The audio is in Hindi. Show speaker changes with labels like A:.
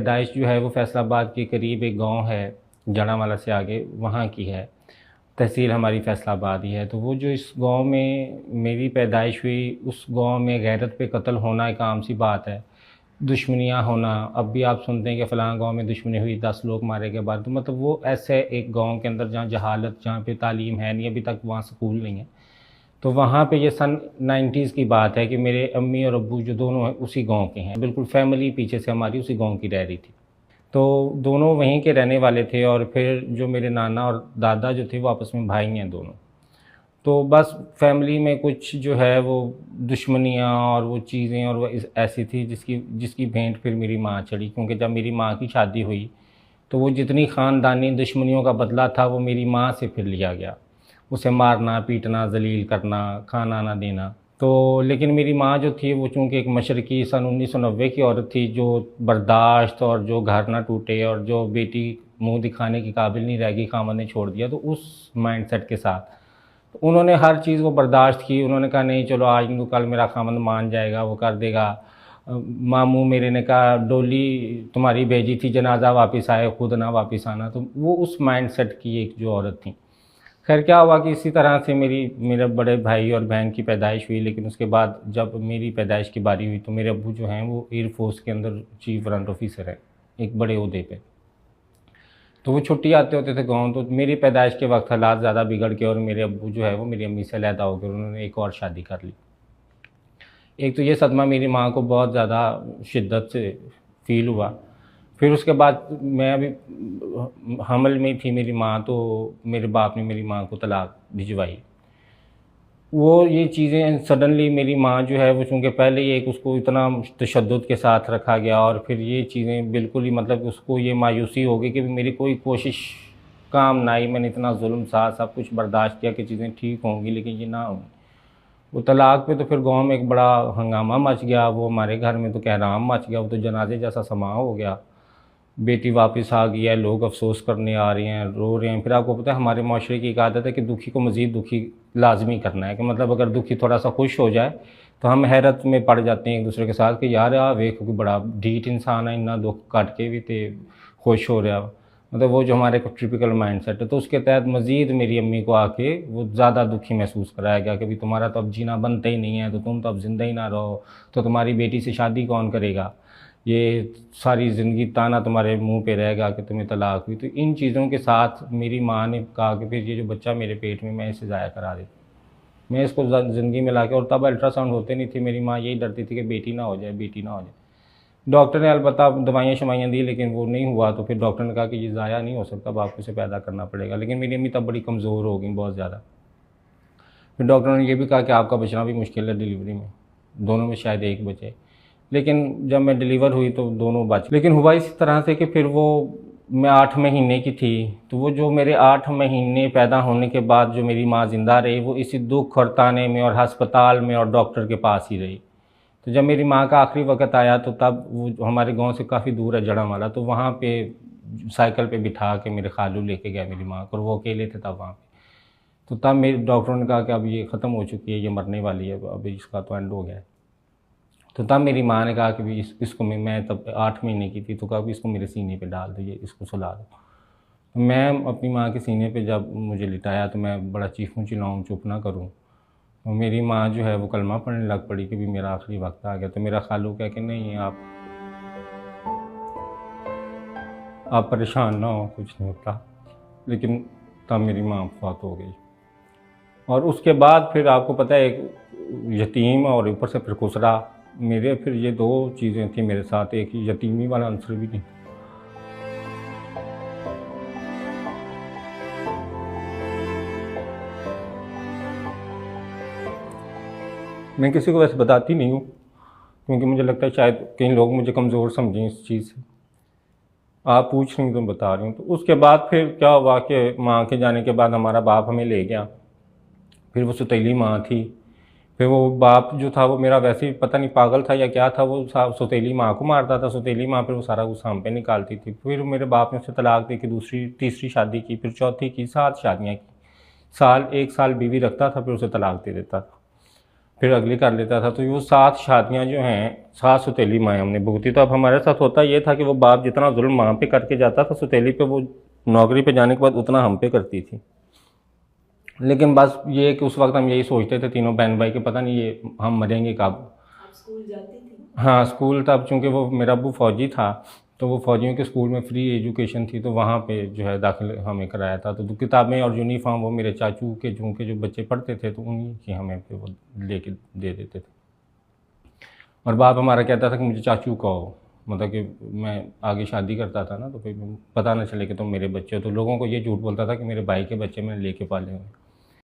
A: पैदाइश जो है वो फैसलाबाद के करीब एक गांव है, जड़ांवाला से आगे, वहाँ की है। तहसील हमारी फैसलाबाद ही है। तो वो जो इस गांव में मेरी पैदाइश हुई, उस गांव में गैरत पे कत्ल होना एक आम सी बात है। दुश्मनियाँ होना, अब भी आप सुनते हैं कि फ़लाँ गांव में दुश्मनी हुई, 10 लोग मारे गए बाद। तो मतलब वो ऐसे एक गांव के अंदर जहाँ जहालत, जहाँ पे तालीम है नहीं, अभी तक वहाँ स्कूल नहीं है। तो वहाँ पे ये सन 90s की बात है कि मेरे अम्मी और अब्बू जो दोनों हैं उसी गांव के हैं, बिल्कुल फैमिली पीछे से हमारी उसी गांव की रह रही थी। तो दोनों वहीं के रहने वाले थे, और फिर जो मेरे नाना और दादा जो थे वो आपस में भाई हैं दोनों। तो बस फैमिली में कुछ जो है वो दुश्मनियाँ और वो चीज़ें और वो ऐसी थी जिसकी जिसकी भेंट फिर मेरी माँ चढ़ी, क्योंकि जब मेरी माँ की शादी हुई तो वो जितनी ख़ानदानी दुश्मनियों का बदला था वो मेरी माँ से फिर लिया गया। उसे मारना, पीटना, ज़लील करना, खाना ना देना। तो लेकिन मेरी माँ जो थी वो चूँकि एक मशरकी सन 1990 की औरत थी, जो बर्दाश्त और जो घर ना टूटे और जो बेटी मुँह दिखाने की काबिल नहीं रहेगी, खामद ने छोड़ दिया, तो उस माइंडसेट के साथ उन्होंने हर चीज़ को बर्दाश्त की। उन्होंने कहा नहीं चलो आज नहीं तो कल मेरा खामद मान जाएगा, वो कर देगा। मामू मेरे ने कहा डोली तुम्हारी भेजी थी, जनाजा वापस आए, खुद ना वापस आना। तो वो उस माइंडसेट की एक जो औरत थी। खैर क्या हुआ कि इसी तरह से मेरे बड़े भाई और बहन की पैदाइश हुई। लेकिन उसके बाद जब मेरी पैदाइश की बारी हुई तो मेरे अब्बू जो हैं वो एयर फोर्स के अंदर चीफ वारंट ऑफिसर है, एक बड़े ओहदे पे। तो वो छुट्टी आते होते थे गाँव। तो मेरी पैदाइश के वक्त हालात ज़्यादा बिगड़ के और मेरे अब्बू जो है वो मेरी अम्मी से अलहदा हो गए, उन्होंने एक और शादी कर ली। एक तो ये सदमा मेरी माँ को बहुत ज़्यादा शिद्दत से फ़ील हुआ। फिर उसके बाद मैं अभी हमल में थी मेरी माँ, तो मेरे बाप ने मेरी माँ को तलाक भिजवाई। वो ये चीज़ें सडनली मेरी माँ जो है वो चूँकि पहले ही एक उसको इतना तशद्दुद के साथ रखा गया, और फिर ये चीज़ें बिल्कुल ही मतलब उसको ये मायूसी हो गई कि मेरी कोई कोशिश काम ना आई। मैंने इतना जुल्म सहा, सब कुछ बर्दाश्त किया कि चीज़ें ठीक होंगी, लेकिन ये ना होंगी। वो तलाक पे तो फिर गाँव में एक बड़ा हंगामा मच गया। वो हमारे घर में तो कहराम मच गया, वो तो जनाजे जैसा समा हो गया। बेटी वापस आ गई है, लोग अफ़सोस करने आ रहे हैं, रो रहे हैं। फिर आपको पता है हमारे माशरे की एक आदत है कि दुखी को मज़ीद दुखी लाजमी करना है, कि मतलब अगर दुखी थोड़ा सा खुश हो जाए तो हम हैरत में पड़ जाते हैं एक दूसरे के साथ कि यार वेख कोई बड़ा ढीठ इंसान है, इन्ना दुख काट के भी ते खुश हो रहा। मतलब वो जो हमारे को टिपिकल माइंड सेट है। तो उसके तहत मज़ीद मेरी अम्मी को आके वो ज़्यादा दुखी महसूस कराया गया कि भाई तुम्हारा तो अब जीना बनता ही नहीं है, तो तुम तो अब ज़िंदा ही ना रहो, तो तुम्हारी बेटी से शादी कौन करेगा, ये सारी ज़िंदगी ताना तुम्हारे मुंह पे रहेगा कि तुम्हें तलाक हुई। तो इन चीज़ों के साथ मेरी माँ ने कहा कि फिर ये जो बच्चा मेरे पेट में, मैं इसे ज़ाया करा देती, मैं इसको ज़िंदगी में ला के। और तब अल्ट्रासाउंड होते नहीं थे, मेरी माँ यही डरती थी कि बेटी ना हो जाए, बेटी ना हो जाए। डॉक्टर ने अलबत्ता दवाइयाँ शवाइयाँ दी, लेकिन वो नहीं हुआ। तो फिर डॉक्टर ने कहा कि ये ज़ाया नहीं हो सकता, अब आपको इसे पैदा करना पड़ेगा। लेकिन मेरी अम्मी तब बड़ी कमज़ोर हो गई, बहुत ज़्यादा। फिर डॉक्टर ने ये भी कहा कि आपका बचना भी मुश्किल है डिलीवरी में, दोनों में शायद एक बचे। लेकिन जब मैं डिलीवर हुई तो दोनों बच। लेकिन हुआ इस तरह से कि फिर वो मैं 8 महीने की थी, तो वो जो मेरे 8 महीने पैदा होने के बाद जो मेरी माँ ज़िंदा रही, वो इसी दुख और ताने में और अस्पताल में और डॉक्टर के पास ही रही। तो जब मेरी माँ का आखिरी वक़्त आया तो तब वो हमारे गांव से काफ़ी दूर है जड़ांवाला, तो वहाँ पे साइकिल पे बिठा के मेरे खालू लेके गए मेरी माँ को, और वो अकेले थे तब वहाँ पे। तो तब मेरे डॉक्टरों ने कहा कि अब ये ख़त्म हो चुकी है, ये मरने वाली है, अब इसका तो एंड हो गया है। तो तब मेरी माँ ने कहा कि भाई इसको मैं तब 8 महीने की थी, तो कहा कि इसको मेरे सीने पे डाल दो, ये इसको सुला दो। तो मैं अपनी माँ के सीने पे जब मुझे लिटाया तो मैं बड़ा चीखूँ चिल्लाऊँ, चुप ना करूँ। तो मेरी माँ जो है वो कलमा पढ़ने लग पड़ी कि भी मेरा आखिरी वक्त आ गया। तो मेरा खालू कह के नहीं आप परेशान ना हो, कुछ नहीं होता। लेकिन तब मेरी माँ वफ़ात हो गई। और उसके बाद फिर आपको पता है एक यतीम और ऊपर से फिर खुसरा, मेरे फिर ये 2 चीज़ें थी मेरे साथ, एक यतीमी वाला आंसर भी नहीं। मैं किसी को वैसे बताती नहीं हूँ, क्योंकि मुझे लगता है शायद कई लोग मुझे कमज़ोर समझें इस चीज़ से। आप पूछ रही तो बता रही हूँ। तो उसके बाद फिर क्या हुआ कि माँ के जाने के बाद हमारा बाप हमें ले गया। फिर वो सौतेली माँ थी। फिर वो बाप जो था वो मेरा वैसे ही पता नहीं पागल था या क्या था, वो सौतेली माँ को मारता था। सौतेली माँ फिर वो सारा गुस्सा हम पे निकालती थी। फिर मेरे बाप ने उसे तलाक दे के दूसरी तीसरी शादी की, फिर चौथी की, 7 शादियाँ की। 1 साल बीवी रखता था, फिर उसे तलाक दे देता था। फिर अगली कर लेता था। तो वो 7 शादियाँ जो हैं 7 सौतेली माएँ हमने भुगती। तो अब हमारे साथ होता ये था कि वो बाप जितना जुल्म माँ पे करके जाता था सौतेली पे, वो नौकरी पे जाने के बाद उतना हम पे करती थी। लेकिन बस ये है कि उस वक्त हम यही सोचते थे तीनों बहन भाई कि पता नहीं ये हम मरेंगे कब।
B: आप स्कूल जाती थी?
A: हाँ, स्कूल तब चूँकि वो मेरा अब्बू फ़ौजी था, तो वो फ़ौजियों के स्कूल में फ्री एजुकेशन थी, तो वहाँ पे जो है दाखिल हमें कराया था। तो किताबें और यूनिफ़ॉर्म वो मेरे चाचू के चूँकि जो बच्चे पढ़ते थे, तो उन्हीं की हमें फिर वो लेके दे देते थे। और बाप हमारा कहता था कि मुझे चाचू कहो, मतलब कि मैं आगे शादी करता था ना, तो फिर पता ना चले कि तुम मेरे बच्चे हो। तो लोगों को ये झूठ बोलता था कि मेरे भाई के बच्चे मैंने लेके पाले हुए हैं।